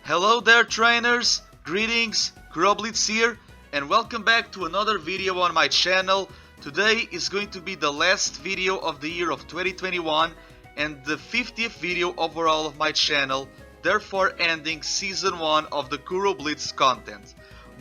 Hello there trainers, greetings, KuroBlitz here, and welcome back to another video on my channel. Today is going to be the last video of the year of 2021 and the 50th video overall of my channel, therefore ending season 1 of the KuroBlitz content.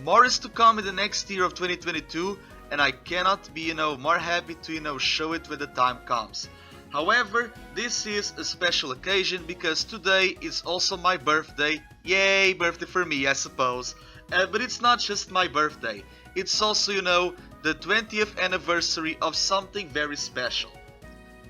More is to come in the next year of 2022 and I cannot be more happy to show it when the time comes. However, this is a special occasion because today is also my birthday. Yay, birthday for me, I suppose. But it's not just my birthday. It's also, the 20th anniversary of something very special.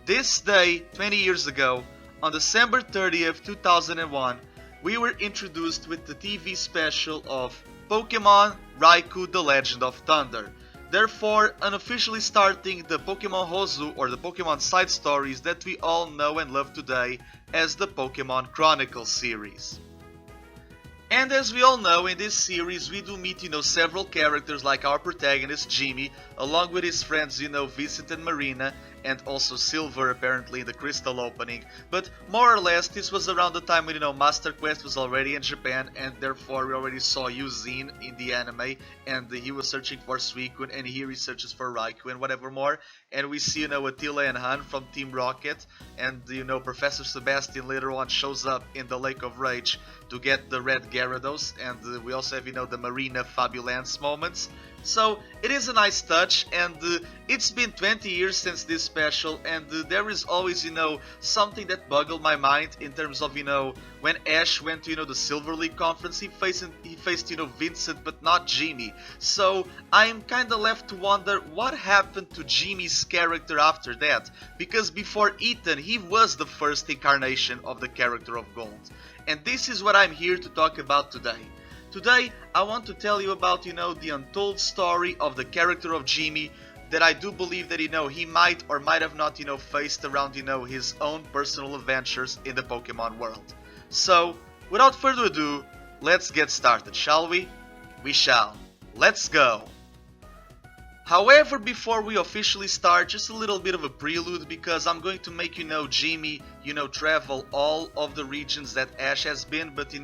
This day, 20 years ago, on December 30th, 2001, we were introduced with the TV special of Pokémon Raikou The Legend of Thunder. Therefore, unofficially starting the Pokémon Hozu or the Pokémon side stories that we all know and love today as the Pokémon Chronicles series. And as we all know, in this series we do meet, several characters like our protagonist Jimmy, along with his friends, Vincent and Marina, and also Silver apparently in the Crystal opening. But more or less, this was around the time when, Master Quest was already in Japan, and therefore we already saw Eugene in the anime, and he was searching for Suicune, and here he searches for Raikou and whatever more. And we see, Attila and Hoenn from Team Rocket, and, Professor Sebastian later on shows up in the Lake of Rage to get the red Gyarados, and we also have, the Marina Fabulence moments. So it is a nice touch, and it's been 20 years since this special, and there is always, something that boggled my mind in terms of, when Ash went to, the Silver League conference, he faced, Vincent, but not Jimmy. So I'm kinda left to wonder what happened to Jimmy's character after that, because before Ethan, he was the first incarnation of the character of Gold. And this is what I'm here to talk about today. Today, I want to tell you about, the untold story of the character of Jimmy that I do believe that, he might or might have not, faced around, his own personal adventures in the Pokemon world. So, without further ado, let's get started, shall we? We shall. Let's go! However, before we officially start, just a little bit of a prelude because I'm going to make, Jimmy, travel all of the regions that Ash has been, but,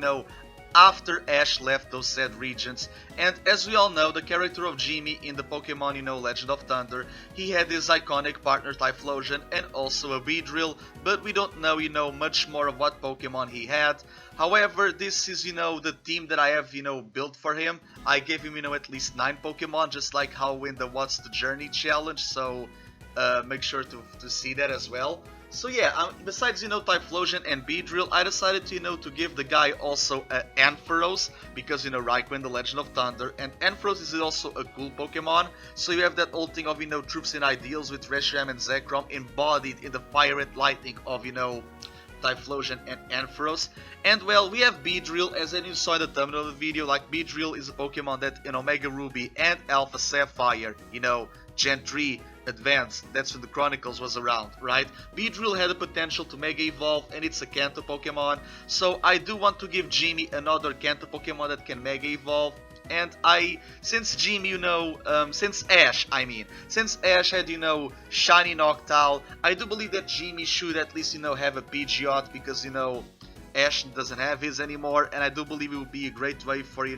after Ash left those said regions. And as we all know, the character of Jimmy in the Pokemon, Legend of Thunder, he had his iconic partner Typhlosion and also a Beedrill, but we don't know, much more of what Pokemon he had. However, this is, the team that I have, built for him. I gave him, at least 9 Pokemon, just like how in the What's the Journey challenge, so make sure to see that as well. So yeah, besides, Typhlosion and Beedrill, I decided to give the guy also Ampharos, because, Raikou in the Legend of Thunder, and Ampharos is also a cool Pokemon, so you have that old thing of, Troops and Ideals with Reshiram and Zekrom embodied in the Fire and Lightning of, Typhlosion and Ampharos. And well, we have Beedrill, as you saw in the thumbnail of the video. Like, Beedrill is a Pokemon that in Omega Ruby and Alpha Sapphire, Gen 3 Advanced, that's when the Chronicles was around, right? Beedrill had the potential to Mega Evolve, and it's a Kanto Pokemon, so I do want to give Jimmy another Kanto Pokemon that can Mega Evolve. And since Ash had, Shiny Noctowl, I do believe that Jimmy should at least, have a Pidgeot, because, Ash doesn't have his anymore, and I do believe it would be a great way for,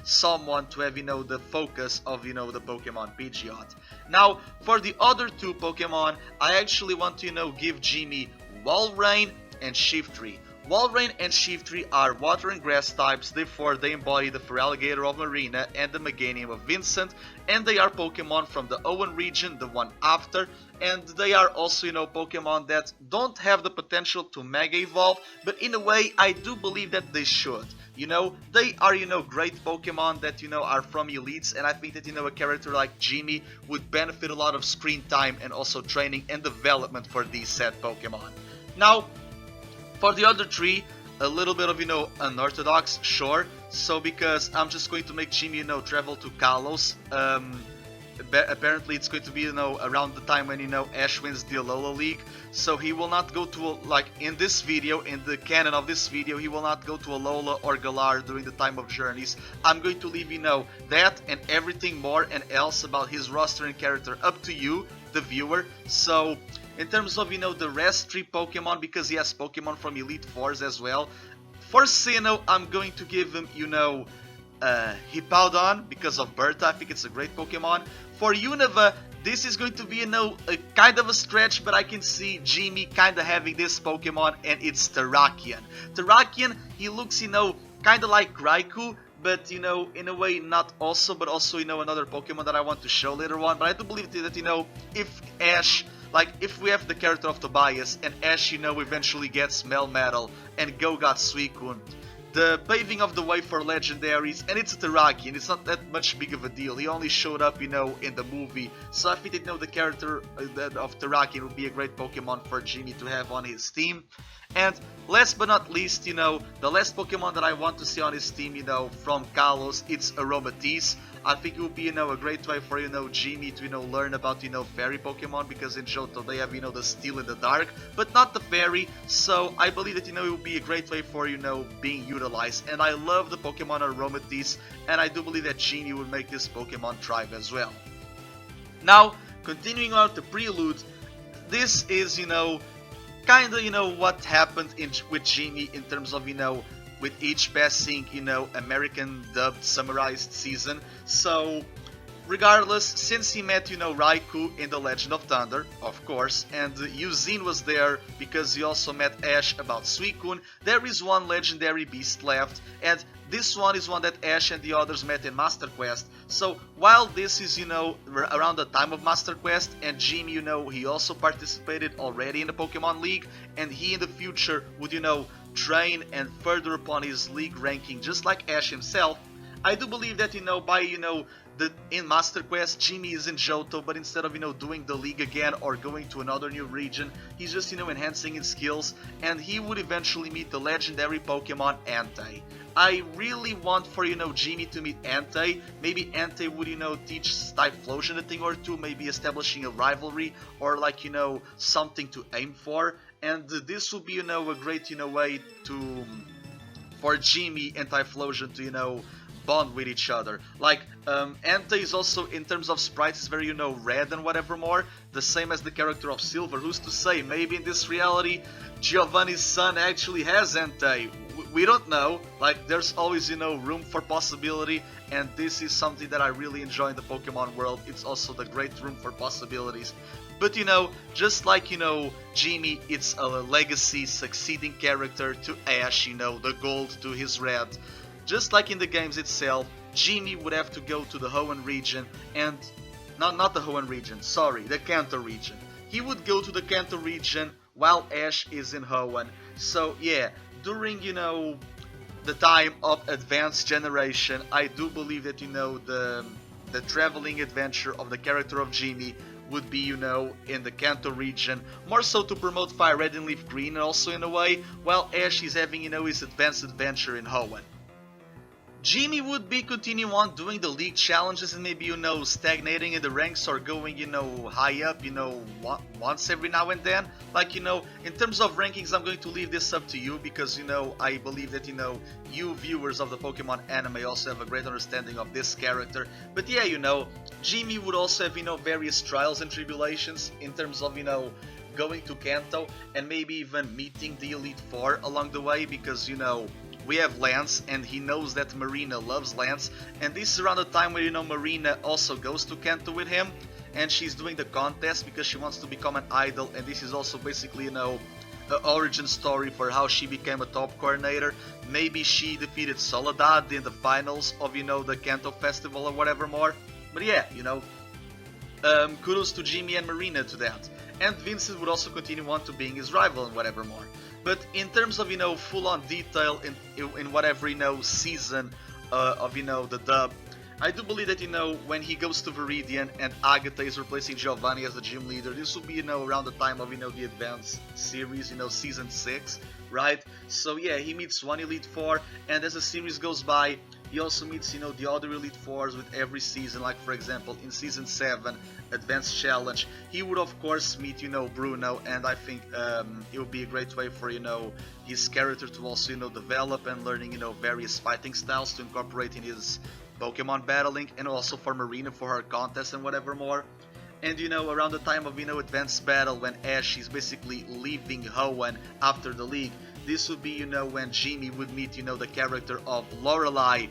someone to have, the focus of, the Pokemon Pidgeot. Now, for the other 2 Pokemon, I actually want to, give Jimmy Walrein and Shiftry. Walrein and Shiftry are water and grass types, therefore they embody the Feraligatr of Marina and the Meganium of Vincent, and they are Pokemon from the Hoenn region, the one after, and they are also, Pokemon that don't have the potential to Mega Evolve, but in a way I do believe that they should. They are, great Pokemon that, are from elites, and I think that, a character like Jimmy would benefit a lot of screen time and also training and development for these said Pokemon. Now, for the other 3, a little bit of, unorthodox, sure. So because I'm just going to make Jimmy, travel to Kalos. Apparently it's going to be, around the time when, Ash wins the Alola League. So he will not go to, in this video, in the canon of this video, he will not go to Alola or Galar during the time of journeys. I'm going to leave, that and everything more and else about his roster and character up to you, the viewer. So in terms of, the rest 3 Pokemon, because he has Pokemon from Elite Fours as well, For Sinnoh, I'm going to give him, Hippowdon because of Bertha. I think it's a great Pokemon. For Unova, this is going to be, a kind of a stretch, but I can see Jimmy kind of having this Pokemon, and it's Terrakion. Terrakion, he looks, kind of like Raikou, but, in a way not also, but also, another Pokemon that I want to show later on. But I do believe that, if Ash, like, if we have the character of Tobias, and Ash, eventually gets Melmetal, and Go got Suicune, the paving of the way for legendaries, and it's a Terrakion, it's not that much big of a deal. He only showed up, in the movie, so I think that, the character of Terrakion would be a great Pokemon for Jimmy to have on his team. And last but not least, the last Pokemon that I want to see on his team, from Kalos, it's Aromatisse. I think it would be, a great way for, Jimmy to, learn about, fairy Pokemon, because in Johto they have, the Steel and the Dark, but not the fairy, so I believe that, it would be a great way for, being utilized, and I love the Pokemon Aromatisse, and I do believe that Jimmy would make this Pokemon thrive as well. Now, continuing on the Prelude, this is, kinda, what happened with Jimmy in terms of, with each passing, American dubbed summarized season. So, regardless, since he met, Raikou in The Legend of Thunder, of course, and Eugene was there because he also met Ash about Suicune, there is one legendary beast left, and this one is one that Ash and the others met in Master Quest. So while this is, around the time of Master Quest, and Jimmy, he also participated already in the Pokemon League, and he in the future would, train and further upon his league ranking just like Ash himself, I do believe that, by, in Master Quest, Jimmy is in Johto, but instead of, doing the league again or going to another new region, he's just, enhancing his skills, and he would eventually meet the legendary Pokemon Entei. I really want for, Jimmy to meet Entei. Maybe Entei would, teach Typhlosion a thing or two, maybe establishing a rivalry, or like, something to aim for, and this would be, a great, way to, for Jimmy and Typhlosion to, bond with each other. Like, Entei is also, in terms of sprites, is very, red and whatever more, the same as the character of Silver. Who's to say, maybe in this reality, Giovanni's son actually has Entei. We don't know, like, there's always, room for possibility, and this is something that I really enjoy in the Pokemon world. It's also the great room for possibilities. But, just like, Jimmy, it's a legacy succeeding character to Ash, the gold to his red. Just like in the games itself, Jimmy would have to go to the Hoenn region, and not the Hoenn region, sorry, the Kanto region. He would go to the Kanto region while Ash is in Hoenn. So yeah, during, the time of Advanced Generation, I do believe that, the traveling adventure of the character of Jimmy would be, in the Kanto region, more so to promote Fire Red and Leaf Green also in a way, while Ash is having, his advanced adventure in Hoenn. Jimmy would be continuing on doing the league challenges and maybe, stagnating in the ranks or going, high up, once every now and then. Like, in terms of rankings, I'm going to leave this up to you because, I believe that, you viewers of the Pokemon anime also have a great understanding of this character. But yeah, Jimmy would also have, various trials and tribulations in terms of, going to Kanto and maybe even meeting the Elite Four along the way because, we have Lance, and he knows that Marina loves Lance, and this is around the time where, Marina also goes to Kanto with him, and she's doing the contest because she wants to become an idol, and this is also basically, the origin story for how she became a top coordinator. Maybe she defeated Soledad in the finals of, the Kanto Festival or whatever more, but yeah, kudos to Jimmy and Marina to that. And Vincent would also continue on to being his rival and whatever more. But in terms of, full-on detail in whatever, season of, the dub, I do believe that, when he goes to Viridian and Agatha is replacing Giovanni as the gym leader, this will be, around the time of, the Advanced series, season 6, right? So yeah, he meets one Elite Four, and as the series goes by, he also meets, the other Elite Fours with every season, like for example, in Season 7, Advanced Challenge, he would of course meet, Bruno, and I think it would be a great way for, his character to also, develop and learning, various fighting styles to incorporate in his Pokemon battling, and also for Marina for her contest and whatever more. And around the time of, Advanced Battle, when Ash is basically leaving Hoenn after the league, this would be, you know, when Jimmy would meet, you know, the character of Lorelei,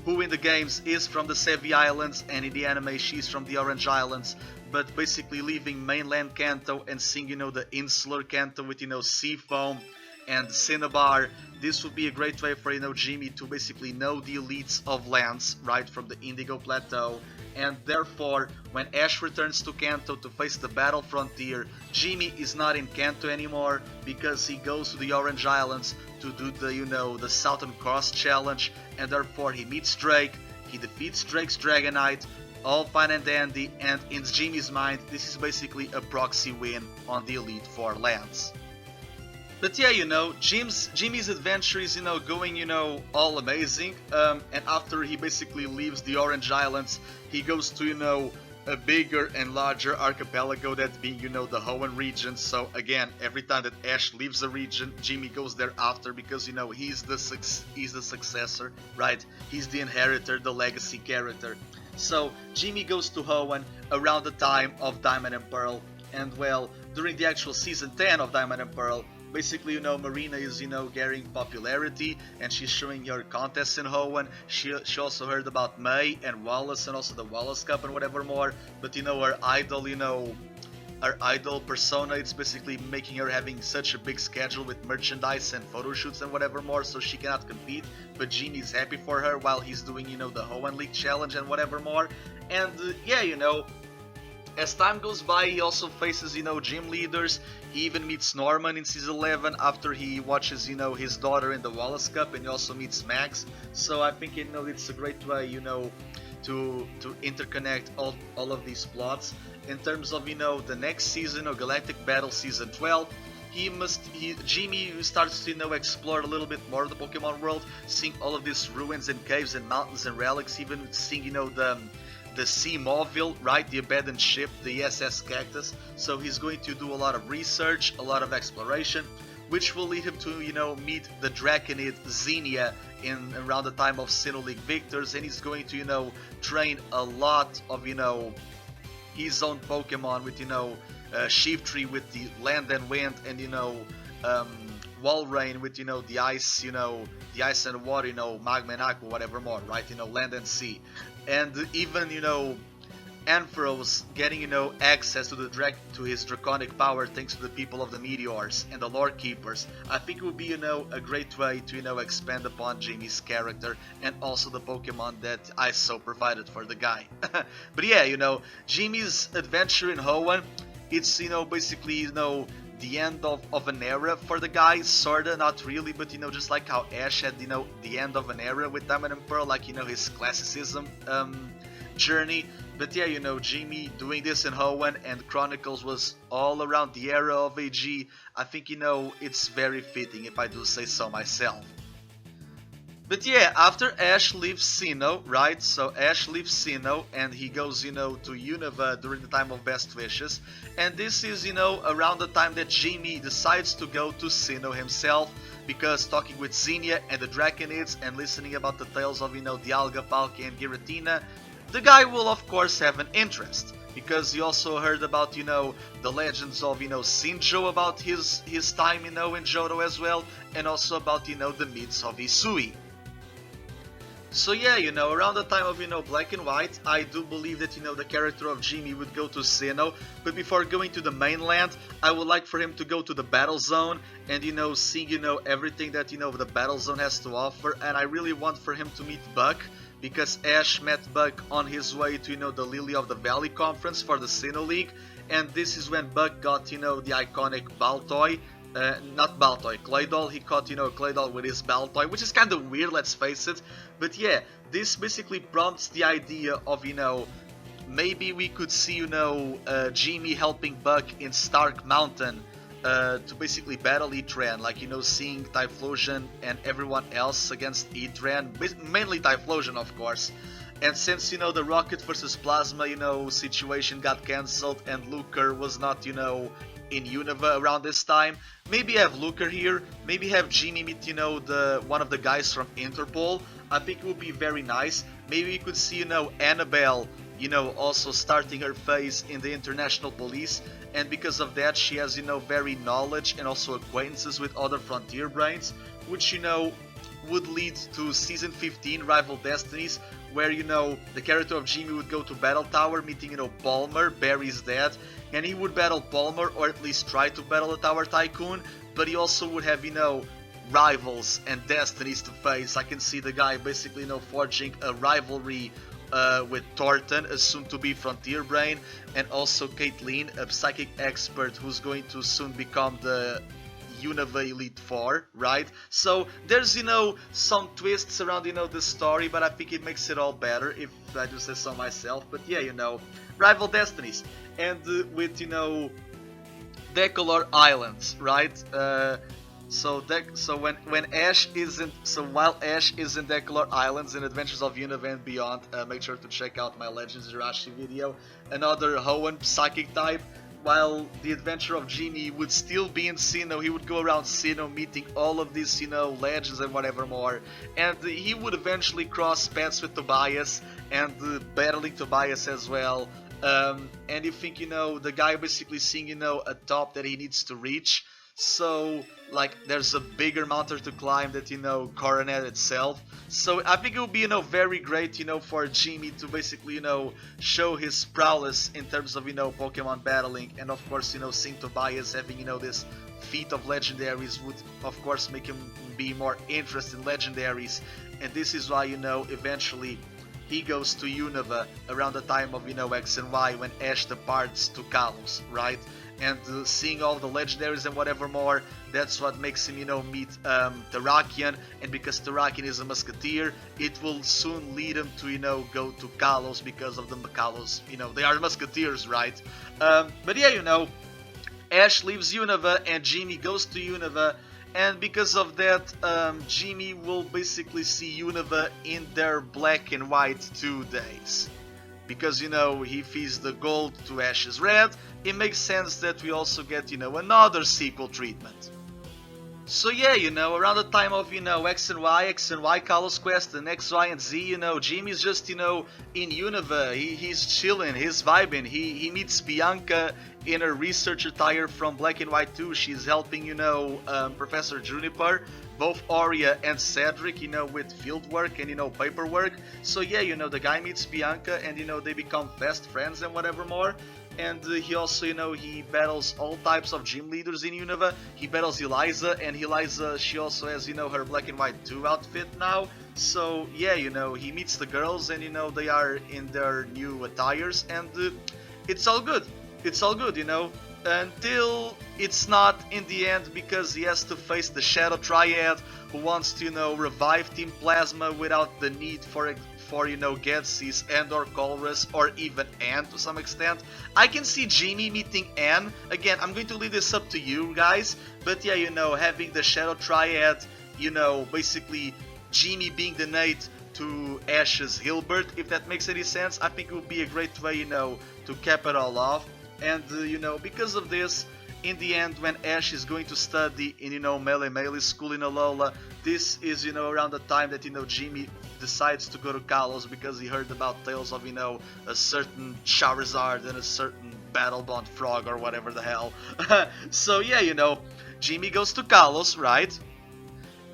who in the games is from the Sevi Islands, and in the anime she's from the Orange Islands, but basically leaving mainland Kanto and seeing, you know, the insular Kanto with, you know, sea foam and Cinnabar. This would be a great way for, you know, Jimmy to basically know the elites of lands, right, from the Indigo Plateau, and therefore, when Ash returns to Kanto to face the battle frontier, Jimmy is not in Kanto anymore because he goes to the Orange Islands to do the, you know, the Southern Cross challenge, and therefore he meets Drake, he defeats Drake's Dragonite, all fine and dandy, and in Jimmy's mind, this is basically a proxy win on the Elite Four lands. But yeah, you know, Jimmy's adventure is, you know, going, you know, all amazing, and after he basically leaves the Orange Islands, he goes to, you know, a bigger and larger archipelago, that being, you know, the Hoenn region. So again, every time that Ash leaves a region, Jimmy goes there after, because, you know, he's the successor, right? He's the inheritor, the legacy character. So Jimmy goes to Hoenn around the time of Diamond and Pearl, and well, during the actual season 10 of Diamond and Pearl, basically, you know, Marina is, you know, gaining popularity, and she's showing her contests in Hoenn. She also heard about May and Wallace, and also the Wallace Cup and whatever more. But, you know, her idol, you know, her idol persona, it's basically making her having such a big schedule with merchandise and photo shoots and whatever more, so she cannot compete. But Jimmy's happy for her while he's doing, you know, the Hoenn League challenge and whatever more. And yeah, you know, as time goes by, he also faces, you know, gym leaders. He even meets Norman in Season 11 after he watches, you know, his daughter in the Wallace Cup, and he also meets Max. So I think, you know, it's a great way, you know, to interconnect all of these plots. In terms of, you know, the next season of Galactic Battle Season 12, Jimmy starts to, you know, explore a little bit more of the Pokemon world, seeing all of these ruins and caves and mountains and relics, even seeing, you know, the Sea Mauville, right, the abandoned ship, the SS Cactus. So he's going to do a lot of research, a lot of exploration, which will lead him to, you know, meet the Draconid Xenia in around the time of Sinnoh League Victors, and he's going to, you know, train a lot of, you know, his own Pokemon with, you know, Shiftry with the Land and Wind, and, you know, Walrein with, you know, the ice, you know, the ice and water, you know, Magma and Aqua, whatever more, right, you know, Land and Sea. And even, you know, Ampharos getting, you know, access to his draconic power thanks to the people of the Meteors and the Lore Keepers. I think it would be, you know, a great way to, you know, expand upon Jimmy's character and also the Pokemon that ISO provided for the guy. But yeah, you know, Jimmy's adventure in Hoenn, it's, you know, basically, you know, the end of an era for the guy, sorta, not really, but, you know, just like how Ash had, you know, the end of an era with Diamond and Pearl, like, you know, his classicism journey. But yeah, you know, Jimmy doing this in Hoenn and Chronicles was all around the era of AG. I think, you know, it's very fitting, if I do say so myself. But yeah, after Ash leaves Sinnoh, right, so Ash leaves Sinnoh and he goes, you know, to Unova during the time of Best Wishes, and this is, you know, around the time that Jimmy decides to go to Sinnoh himself, because talking with Xenia and the Draconids and listening about the tales of, you know, Dialga, Palkia and Giratina, the guy will of course have an interest, because he also heard about, you know, the legends of, you know, Sinjo, about his time, you know, in Johto as well, and also about, you know, the myths of Isui. So yeah, you know, around the time of, you know, Black and White, I do believe that, you know, the character of Jimmy would go to Sinnoh, but before going to the mainland, I would like for him to go to the Battle Zone and, you know, see, you know, everything that, you know, the Battle Zone has to offer, and I really want for him to meet Buck, because Ash met Buck on his way to, you know, the Lily of the Valley conference for the Sinnoh League, and this is when Buck got, you know, the iconic Baltoy. Not Baltoy, Claydol. He caught, you know, Claydol with his Baltoy, which is kind of weird, let's face it. But yeah, this basically prompts the idea of, you know, maybe we could see, you know, Jimmy helping Buck in Stark Mountain to basically battle Etran, like, you know, seeing Typhlosion and everyone else against Etran, mainly Typhlosion, of course. And since, you know, the Rocket versus Plasma, you know, situation got cancelled and Luker was not, you know, in Unova around this time, maybe have Luker here, maybe have Jimmy meet, you know, one of the guys from Interpol. I think it would be very nice. Maybe we could see, you know, Annabelle you know, also starting her phase in the international police, and because of that she has, you know, very knowledge and also acquaintances with other frontier brains, which, you know, would lead to season 15 Rival Destinies, where, you know, the character of Jimmy would go to Battle Tower, meeting, you know, Palmer, Barry's dad, and he would battle Palmer, or at least try to battle the Tower Tycoon, but he also would have, you know, rivals and destinies to face. I can see the guy basically, you know, forging a rivalry with Thornton, a soon-to-be Frontier Brain, and also Caitlyn, a psychic expert who's going to soon become the Unova Elite Four, right? So there's, you know, some twists around, you know, the story, but I think it makes it all better, if I do say so myself. But yeah, you know, Rival Destinies, and with, you know, Decolor Islands, right? So when Ash isn't, so while Ash is in Decolor Islands in Adventures of Unova and Beyond, make sure to check out my Legends Jirachi video. Another Hoenn psychic type. While the adventure of Jimmy would still be in Sinnoh, he would go around Sinnoh meeting all of these, you know, legends and whatever more, and he would eventually cross paths with Tobias and battling Tobias as well. And you think, you know, the guy basically seeing, you know, a top that he needs to reach. So, like, there's a bigger mountain to climb that, you know, Coronet itself. So I think it would be, you know, very great, you know, for Jimmy to basically, you know, show his prowess in terms of, you know, Pokemon battling. And of course, you know, seeing Tobias having, you know, this feat of legendaries would of course make him be more interested in legendaries. And this is why, you know, eventually he goes to Unova around the time of, you know, X and Y, when Ash departs to Kalos, right? And seeing all the legendaries and whatever more, that's what makes him, you know, meet Terrakion. And because Terrakion is a musketeer, it will soon lead him to, you know, go to Kalos, because of the Kalos, you know, they are musketeers, right? But yeah, you know, Ash leaves Unova and Jimmy goes to Unova, and because of that, Jimmy will basically see Unova in their black and white 2 days. Because, you know, he feeds the gold to Ash's red, it makes sense that we also get, you know, another sequel treatment. So yeah, you know, around the time of, you know, X and Y Kalos Quest, and X, Y, and Z, you know, Jimmy's just, you know, in Unova, he's chilling, he's vibing, he meets Bianca in a research attire from Black and White 2, she's helping, you know, Professor Juniper, both Aurea and Cedric, you know, with field work and, you know, paperwork. So yeah, you know, the guy meets Bianca and, you know, they become fast friends and whatever more. And he also, you know, he battles all types of gym leaders in Unova. He battles Eliza, and Eliza, she also has, you know, her Black and White 2 outfit now. So yeah, you know, he meets the girls and, you know, they are in their new attires, and it's all good. It's all good, you know, until it's not in the end, because he has to face the Shadow Triad, who wants to, you know, revive Team Plasma without the need for you know, Getsis and or Colress, or even Anne to some extent. I can see Jimmy meeting Anne. Again, I'm going to leave this up to you guys, but yeah, you know, having the Shadow Triad, you know, basically Jimmy being the Nate to Ash's Hilbert, if that makes any sense, I think it would be a great way, you know, to cap it all off. And you know, because of this, in the end, when Ash is going to study in, you know, Melee school in Alola, this is, you know, around the time that, you know, Jimmy decides to go to Kalos, because he heard about tales of, you know, a certain Charizard and a certain Battle Bond Frog or whatever the hell. So yeah, you know, Jimmy goes to Kalos, right?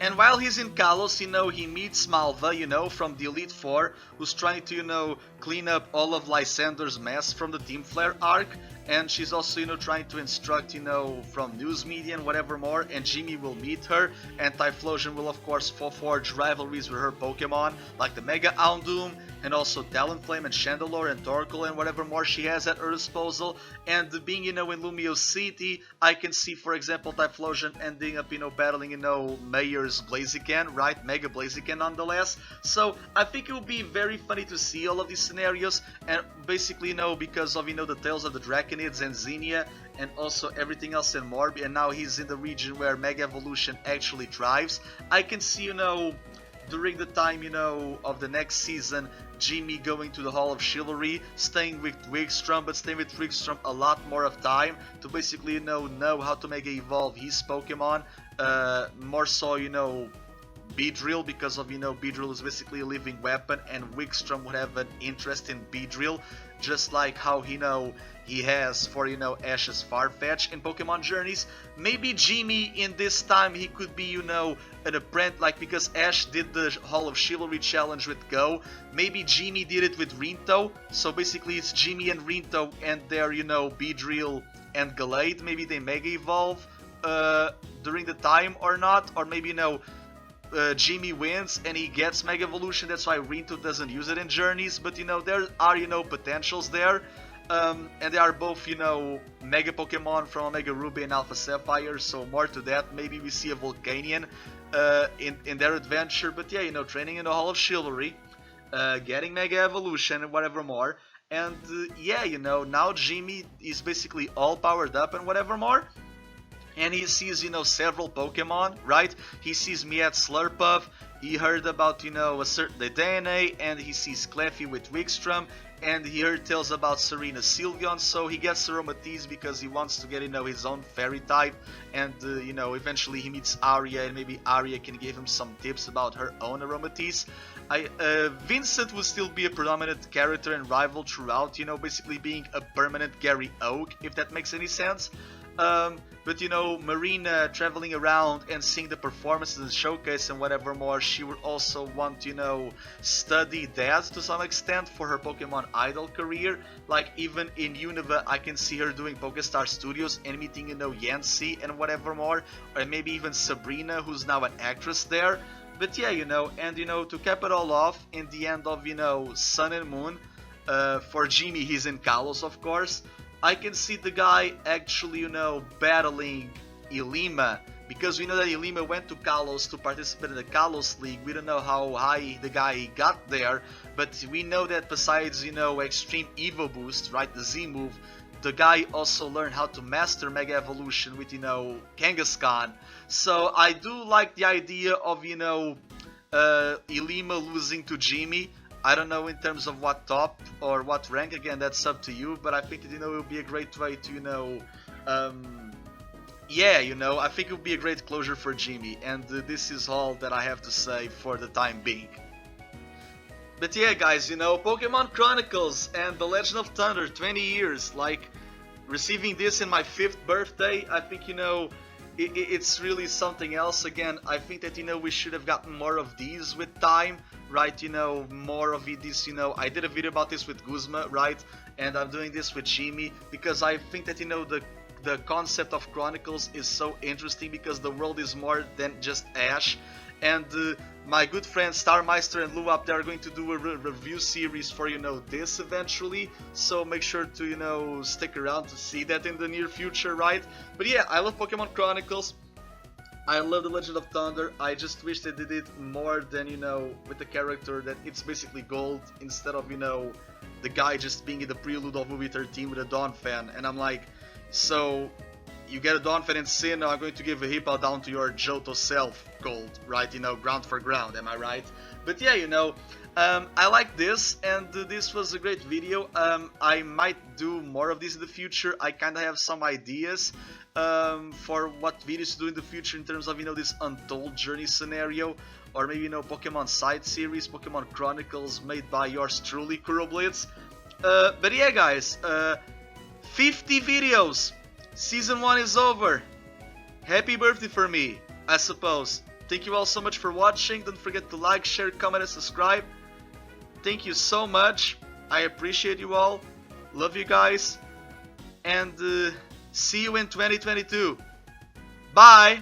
And while he's in Kalos, you know, he meets Malva, you know, from the Elite Four, who's trying to, you know, clean up all of Lysander's mess from the Team Flare arc. And she's also, you know, trying to instruct, you know, from news media and whatever more. And Jimmy will meet her, and Typhlosion will of course forge rivalries with her Pokemon, like the Mega Houndoom, and also Talonflame and Chandelure and Torkoal and whatever more she has at her disposal. And being, you know, in Lumio City, I can see, for example, Typhlosion ending up, you know, battling, you know, Mayor's Blaziken, right? Mega Blaziken nonetheless. So I think it will be very funny to see all of these scenarios, and basically, you know, because of, you know, the tales of the Draconids and Xenia, and also everything else and more, and now he's in the region where Mega Evolution actually thrives. I can see, you know, during the time, you know, of the next season, Jimmy going to the Hall of Chivalry, staying with Wigstrom, but staying with Wigstrom a lot more of time to basically, you know how to Mega Evolve his Pokemon, more so, you know, Beedrill, because of, Beedrill is basically a living weapon, and Wikstrom would have an interest in Beedrill, just like how, he has for, Ash's Farfetch in Pokemon Journeys. Maybe Jimmy in this time, he could be, an apprentice, like, because Ash did the Hall of Chivalry challenge with Go, maybe Jimmy did it with Rinto, so basically it's Jimmy and Rinto and their, Beedrill and Gallade. Maybe they Mega Evolve during the time or not, or maybe, Jimmy wins and he gets Mega Evolution, that's why Rinto doesn't use it in Journeys, but, there are, potentials there. And they are both, Mega Pokemon from Omega Ruby and Alpha Sapphire, so more to that. Maybe we see a Volcanion in their adventure, but yeah, training in the Hall of Chivalry, getting Mega Evolution and whatever more. And yeah, now Jimmy is basically all powered up and whatever more. And he sees, several Pokemon, right? He sees Miat Slurpuff, he heard about, a certain Dedenne, and he sees Cleffy with Wikstrom, and he heard tales about Serena Sylveon, so he gets Aromatisse because he wants to get, his own fairy type, and, eventually he meets Arya, and maybe Arya can give him some tips about her own Aromatisse. Vincent will still be a predominant character and rival throughout, basically being a permanent Gary Oak, if that makes any sense. But Marina traveling around and seeing the performances and showcase and whatever more, she would also want to, study that to some extent for her Pokemon Idol career. Like even in Unova, I can see her doing Pokestar Studios and meeting, Yancy and whatever more, or maybe even Sabrina, who's now an actress there. But yeah, and to cap it all off, in the end of, Sun and Moon, for Jimmy, he's in Kalos, of course. I can see the guy actually, battling Ilima, because we know that Ilima went to Kalos to participate in the Kalos League. We don't know how high the guy got there, but we know that besides, Extreme Evo Boost, right, the Z move, the guy also learned how to master Mega Evolution with, Kangaskhan. So I do like the idea of, Ilima losing to Jimmy. I don't know in terms of what top or what rank, again, that's up to you, but I think that, it will be a great way to, yeah, I think it would be a great closure for Jimmy, and this is all that I have to say for the time being. But yeah, guys, Pokemon Chronicles and The Legend of Thunder, 20 years, like, receiving this in my 5th birthday, I think, it's really something else. Again, I think that, we should have gotten more of these with time, right? More of this, I did a video about this with Guzma, right? And I'm doing this with Jimmy, because I think that, the concept of Chronicles is so interesting, because the world is more than just Ash. And my good friends Starmeister and Luap, they are going to do a review series for, this eventually. So make sure to, stick around to see that in the near future, right? But yeah, I love Pokemon Chronicles. I love The Legend of Thunder. I just wish they did it more than, with the character that it's basically gold, instead of, the guy just being in the Prelude of movie 13 with a Dawn fan. And I'm like, so you get a Dawn fan in Sinnoh, I'm going to give a Hippo down to your Johto self gold, right? Ground for ground, am I right? But yeah, I like this, and this was a great video. I might do more of this in the future. I kinda have some ideas for what videos to do in the future in terms of, this Untold journey scenario, or maybe, Pokemon side series, Pokemon Chronicles, made by yours truly, KuroBlitz. But yeah, guys, 50 videos! Season 1 is over! Happy birthday for me, I suppose. Thank you all so much for watching. Don't forget to like, share, comment, and subscribe. Thank you so much. I appreciate you all. Love you guys. And see you in 2022. Bye!